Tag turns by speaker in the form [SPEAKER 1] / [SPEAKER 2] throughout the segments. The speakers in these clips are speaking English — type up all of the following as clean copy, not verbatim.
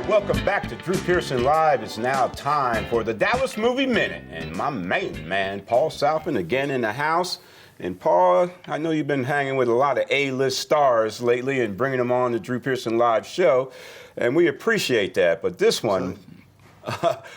[SPEAKER 1] right, welcome back to Drew Pearson Live. It's now time for the Dallas Movie Minute. And my main man, Paul Salfen, again in the house. And Paul, I know you've been hanging with a lot of A-list stars lately and bringing them on the Drew Pearson Live show. And we appreciate that. But this one,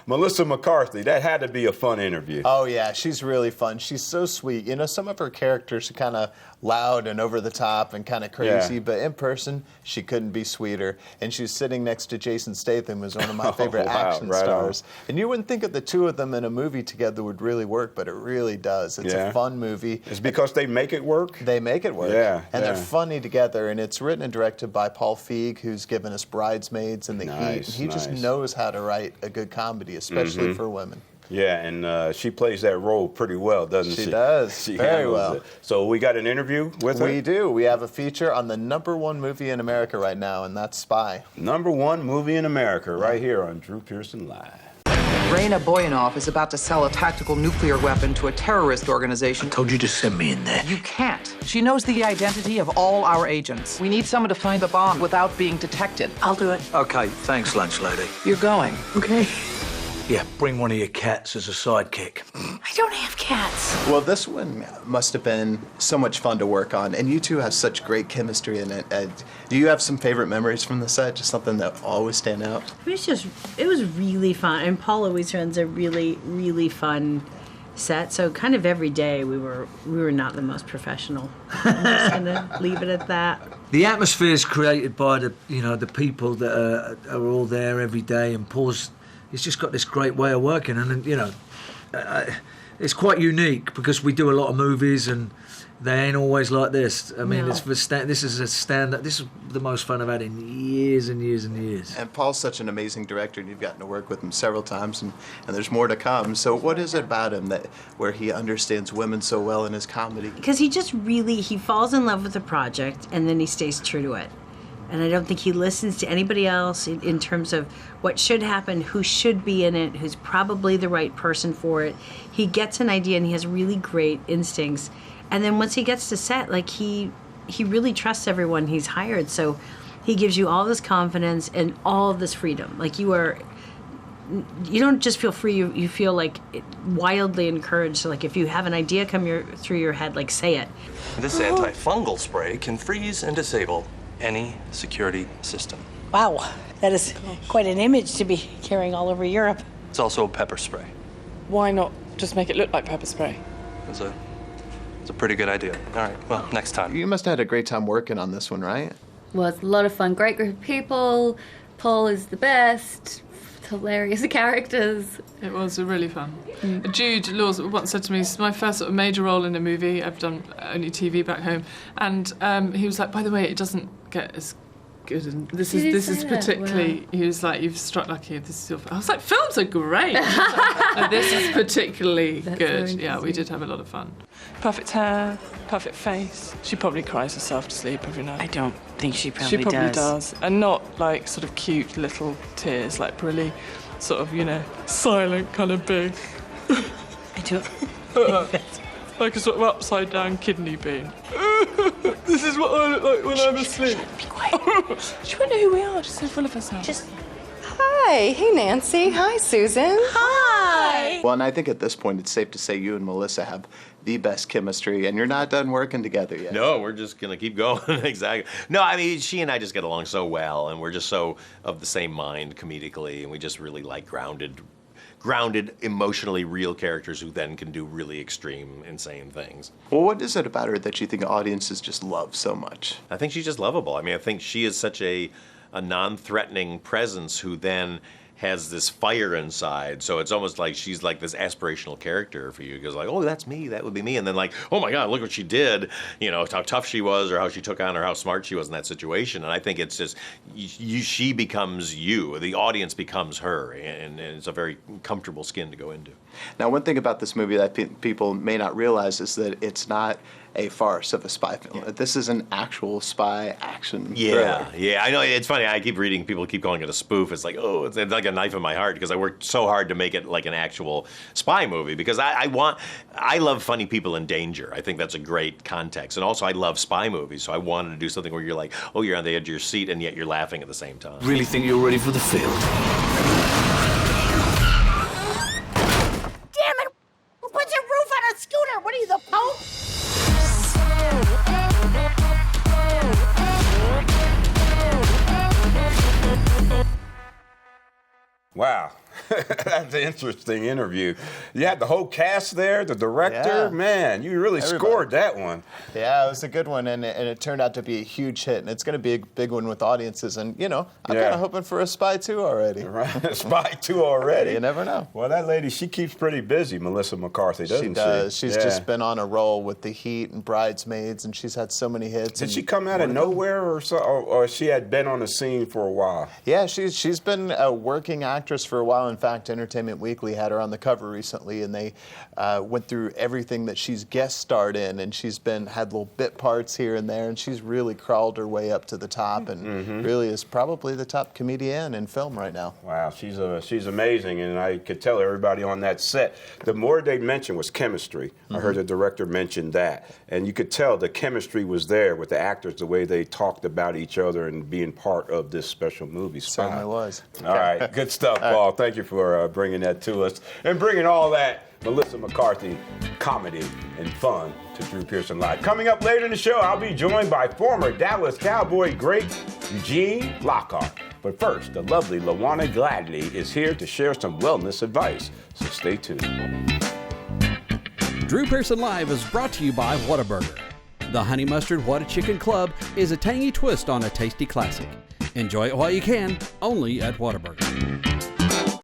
[SPEAKER 1] Melissa McCarthy, that had to be a fun interview.
[SPEAKER 2] Oh, yeah, she's really fun. She's so sweet. You know, some of her characters are kind of loud and over the top and kind of crazy, but in person, she couldn't be sweeter. And she was sitting next to Jason Statham, who's one of my favorite action stars. And you wouldn't think that the two of them in a movie together would really work, but it really does. It's a fun movie.
[SPEAKER 1] It's because they make it work?
[SPEAKER 2] They make it work.
[SPEAKER 1] Yeah.
[SPEAKER 2] And they're funny together. And it's written and directed by Paul Feig, who's given us Bridesmaids and The Heat. And he just knows how to write a good comedy, especially for women.
[SPEAKER 1] Yeah, and she plays that role pretty well, doesn't she?
[SPEAKER 2] She does, very well.
[SPEAKER 1] So we got an interview with her?
[SPEAKER 2] We do. We have a feature on the #1 movie in America right now, and that's Spy.
[SPEAKER 1] #1 movie in America, right here on Drew Pearson Live.
[SPEAKER 3] Raina Boyanov is about to sell a tactical nuclear weapon to a terrorist organization.
[SPEAKER 4] I told you to send me in there.
[SPEAKER 3] You can't. She knows the identity of all our agents. We need someone to find the bomb without being detected.
[SPEAKER 5] I'll do it.
[SPEAKER 4] Okay, thanks, lunch lady.
[SPEAKER 3] You're going.
[SPEAKER 5] Okay.
[SPEAKER 4] Yeah, bring one of your cats as a sidekick.
[SPEAKER 5] I don't have cats.
[SPEAKER 2] Well, this one must have been so much fun to work on, and you two have such great chemistry in it. Do you have some favorite memories from the set, just something that always stand out?
[SPEAKER 5] It was really fun, and Paul always runs a really, really fun set. So kind of every day we were not the most professional. I'm just gonna leave it at that.
[SPEAKER 4] The atmosphere is created by the people that are all there every day, and Paul's. He's just got this great way of working, and it's quite unique because we do a lot of movies and they ain't always like this. I mean, this is a stand-up. This is the most fun I've had in years and years and years.
[SPEAKER 2] And Paul's such an amazing director, and you've gotten to work with him several times, and there's more to come. So what is it about him where he understands women so well in his comedy?
[SPEAKER 5] Because he falls in love with the project, and then he stays true to it. And I don't think he listens to anybody else in terms of what should happen, who should be in it, who's probably the right person for it. He gets an idea and he has really great instincts. And then once he gets to set, like he really trusts everyone he's hired. So he gives you all this confidence and all of this freedom. Like you don't just feel free, you feel like wildly encouraged. So like if you have an idea come through your head, like say it.
[SPEAKER 6] This antifungal spray can freeze and disable any security system.
[SPEAKER 7] Wow, that is quite an image to be carrying all over Europe.
[SPEAKER 6] It's also a pepper spray.
[SPEAKER 8] Why not just make it look like pepper spray?
[SPEAKER 6] It's a pretty good idea. All right, well, next time.
[SPEAKER 2] You must have had a great time working on this one, right?
[SPEAKER 9] Well, it's a lot of fun. Great group of people. Paul is the best. Hilarious characters.
[SPEAKER 8] It was really fun. Jude Laws once said to me, "It's my first sort of major role in a movie. I've done only TV back home," and he was like, "By the way, it doesn't get as good. And this is particularly." Wow. He was like, "You've struck lucky. This is your." I was like, "Films are great. And this is particularly good." Yeah, we did have a lot of fun. Perfect hair, perfect face. She probably cries herself to sleep every night.
[SPEAKER 5] I don't think she probably
[SPEAKER 8] does. And not like sort of cute little tears, like really sort of, silent kind of big.
[SPEAKER 5] I don't.
[SPEAKER 8] Like a sort of upside down kidney bean. This is what I look like when I'm asleep.
[SPEAKER 5] Be quiet.
[SPEAKER 8] She won't know who we are, she's so full of herself.
[SPEAKER 10] Hi. Hey, Nancy. Hi, Susan.
[SPEAKER 5] Hi.
[SPEAKER 2] Well, and I think at this point it's safe to say you and Melissa have the best chemistry, and you're not done working together yet.
[SPEAKER 11] No, we're just going to keep going. Exactly. No, I mean, she and I just get along so well, and we're just so of the same mind comedically, and we just really like grounded, emotionally real characters who then can do really extreme, insane things.
[SPEAKER 2] Well, what is it about her that you think audiences just love so much?
[SPEAKER 11] I think she's just lovable. I mean, I think she is such a non-threatening presence who then has this fire inside, so it's almost like she's like this aspirational character for you. It goes like, oh, that's me, that would be me, and then like, oh my God, look what she did, how tough she was, or how she took on, or how smart she was in that situation. And I think it's just, she becomes you, the audience becomes her, and it's a very comfortable skin to go into.
[SPEAKER 2] Now, one thing about this movie that people may not realize is that it's not a farce of a spy film. This is an actual spy action
[SPEAKER 11] Yeah,
[SPEAKER 2] thriller.
[SPEAKER 11] yeah. I know it's funny. I keep reading people keep calling it a spoof. It's like, oh, it's like a knife in my heart because I worked so hard to make it like an actual spy movie because I love funny people in danger. I think that's a great context, and also I love spy movies. So I wanted to do something where you're like, oh, you're on the edge of your seat, and yet you're laughing at the same time.
[SPEAKER 12] Really think you're ready for the field?
[SPEAKER 13] Damn it! Who puts a roof on a scooter? What are you, the Pope?
[SPEAKER 1] Wow. That's an interesting interview. You had the whole cast there, the director.
[SPEAKER 2] Yeah.
[SPEAKER 1] Man, you really scored that one.
[SPEAKER 2] Yeah, it was a good one, and it turned out to be a huge hit, and it's going to be a big one with audiences. And, you know, I'm kind of hoping for a Spy 2 already.
[SPEAKER 1] Right, Spy 2 already.
[SPEAKER 2] You never know.
[SPEAKER 1] Well, that lady, she keeps pretty busy, Melissa McCarthy, doesn't she?
[SPEAKER 2] She does. She's just been on a roll with The Heat and Bridesmaids, and she's had so many hits.
[SPEAKER 1] Did she come out of nowhere or so, or she had been on the scene for a while?
[SPEAKER 2] Yeah, she's been a working actress for a while. In fact, Entertainment Weekly had her on the cover recently, and they went through everything that she's guest starred in, and she's had little bit parts here and there, and she's really crawled her way up to the top, and really is probably the top comedian in film right now.
[SPEAKER 1] Wow, she's amazing, and I could tell everybody on that set. The more they mentioned was chemistry. I heard the director mention that, and you could tell the chemistry was there with the actors, the way they talked about each other and being part of this special movie. Spy.
[SPEAKER 2] Certainly was.
[SPEAKER 1] All right, good stuff, Paul. Thank you for bringing that to us and bringing all that Melissa McCarthy comedy and fun to Drew Pearson Live. Coming up later in the show, I'll be joined by former Dallas Cowboy great Eugene Lockhart. But first, the lovely LaWanna Gladney is here to share some wellness advice, so stay tuned.
[SPEAKER 14] Drew Pearson Live is brought to you by Whataburger. The Honey Mustard Whata Chicken Club is a tangy twist on a tasty classic. Enjoy it while you can, only at Whataburger.